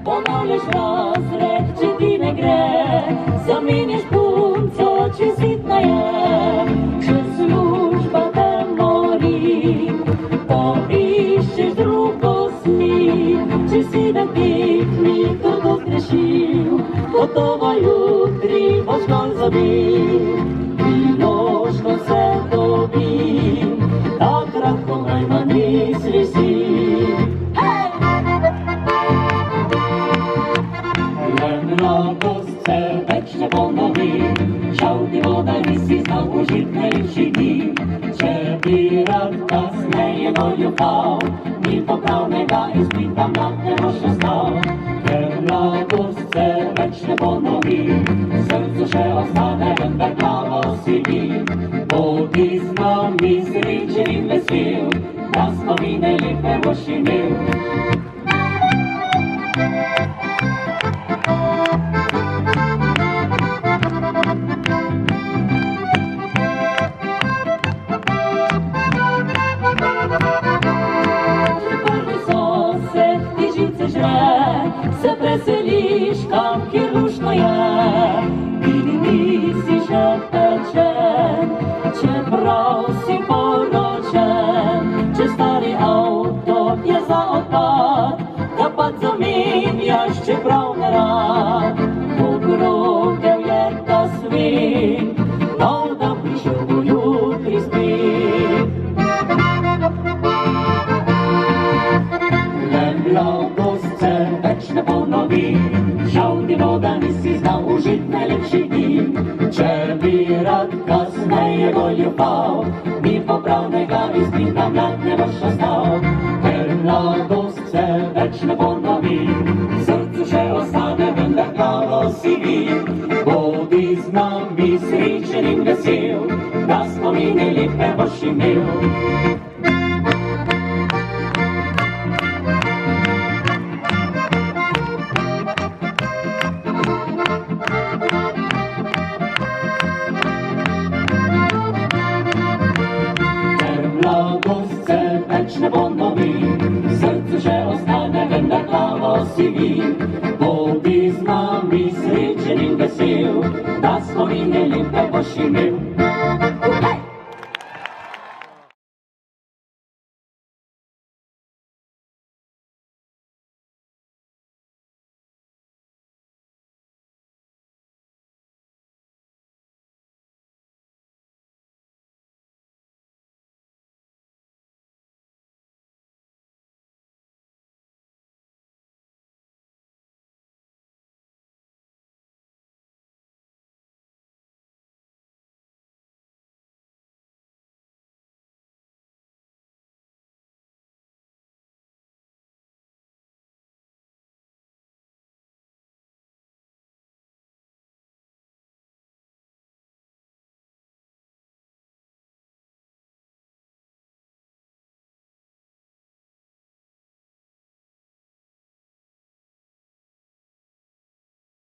Ponavljaš razred, če ti ne gre, zamenjaš punco, če sitna je. Če služba te mori, poiščeš drugo smit. Če si da piknik, kdo zgrešil, gotovo jutri boš gol zabil. Priložno se dobim, takrat, ko najmanj misliš si. Mladost se več ne ponovi, žal ti voda nisi znal užit najlepši dni. Če bi rad kasneje bolj ljubal, ni popravnega izpita mlad ne boš ostal. Ker mladost se več ne ponovi, srcu še ostane, vendar glavo si vi. Bodi z nami srečen in vesel, da spomine lepe boš imel. Se preseliš kam, kjer luštno je, vidi nisi že pečen, čeprav si poročen. Če stari avto je za odpad, ga pa zamenjaš, čeprav ne rad. Pogrobel je ta svet, nov da prišel bo jutri spet. Le mladost se več ne ponovi, žal ti voda nisi znal užit najlepši dni. Če bi rad kasneje bolj ljubal, ni popravnega izpita mlad ne boš ostal. Ker mladost se več ne ponovi, srcu še ostane, vendar glavo si vi. Bodi z nami srečen in vesel, da spomine lepe boš imel. Mladost se več ne ponovi, srcu še ostane, vendar glavo si vi. Bodi z nami srečen in vesel, da spomine lepe boš imel.